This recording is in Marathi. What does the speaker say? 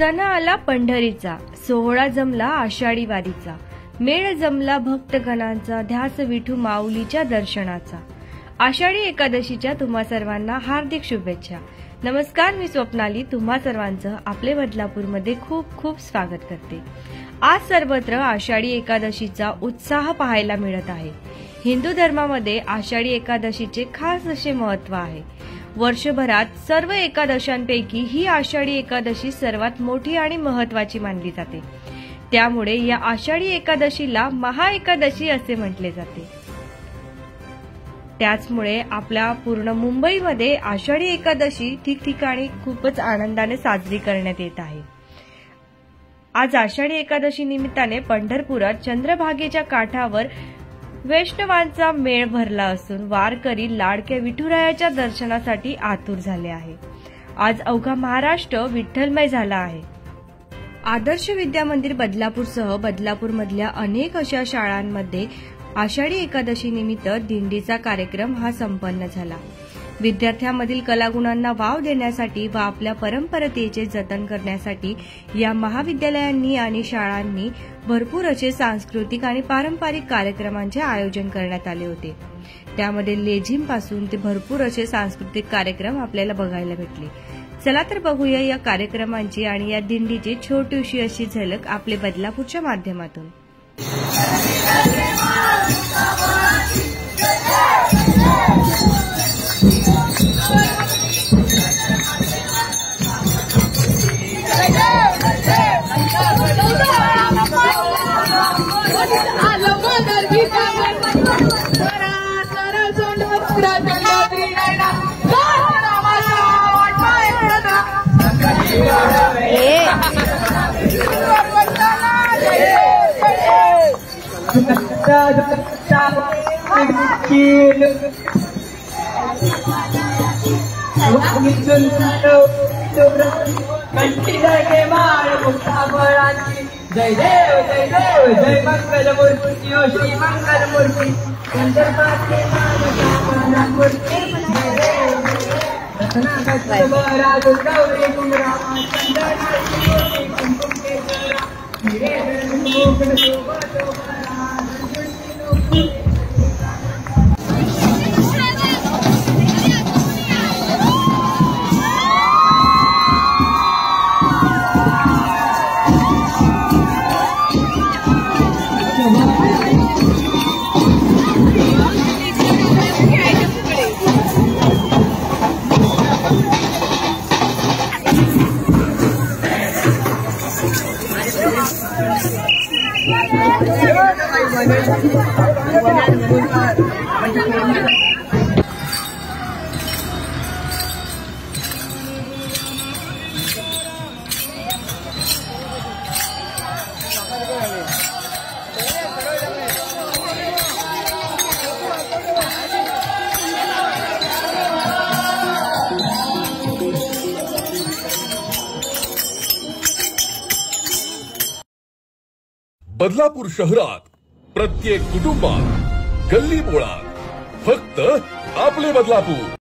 सण आला पंढरीचा, सोहळा जमला आषाढी वारीचा, मेळ जमला भक्तगणांचा, ध्यास विठू माऊलीच्या दर्शनाचा। आषाढी एकादशीच्या तुम्हा सर्वांना हार्दिक शुभेच्छा। नमस्कार, मी स्वप्नाली तुम्हा सर्वांचं आपले बदलापूरमध्ये खूप खूप स्वागत करते। आज सर्वत्र आषाढी एकादशीचा उत्साह पाहायला मिळत आहे। हिंदू धर्मामध्ये आषाढी एकादशीचे खास असे महत्त्व आहे। वर्षभरात सर्व एकादशांपैकी ही आषाढी एकादशी सर्वात मोठी आणि महत्त्वाची मानली जाते। त्यामुळे या आषाढी एकादशीला महाएकादशी असे म्हटले जाते। त्याचमुळे आपल्या पूर्ण मुंबईमध्ये आषाढी एकादशी ठिकठिकाणी खूपच आनंदाने साजरी करण्यात येत आहे। आज आषाढी एकादशी निमित्ताने पंढरपुरात चंद्रभागेच्या काठावर वैष्णवांचा मेळ भरला असून वारकरी लाडक्या विठुरायाच्या दर्शनासाठी आतुर झाले आहे। आज अवघा महाराष्ट्र विठ्ठलमय झाला आहे। आदर्श विद्या मंदिर बदलापूरसह बदलापूरमधल्या अनेक अशा शाळांमध्ये आषाढी एकादशी निमित्त दिंडीचा कार्यक्रम हा संपन्न झाला। विद्यार्थ्यांमधील कलागुणांना वाव देण्यासाठी व आपल्या परंपरेचे जतन करण्यासाठी या महाविद्यालयांनी आणि शाळांनी भरपूर असे सांस्कृतिक आणि पारंपरिक कार्यक्रमांचे आयोजन करण्यात आले होते। त्यामध्ये लेझिम पासून ते भरपूर असे सांस्कृतिक कार्यक्रम आपल्याला बघायला भेटले। चला तर बघूया या कार्यक्रमांची आणि या दिंडीची छोटीशी अशी झलक आपले बदलापूरच्या माध्यमातून। जय देव जय देव जय मंगल मूर्ती श्री मंगल मूर्ती बदलापूर शहरात प्रत्येक कुटुंबात गल्ली बोळात फक्त आपले बदलापूर।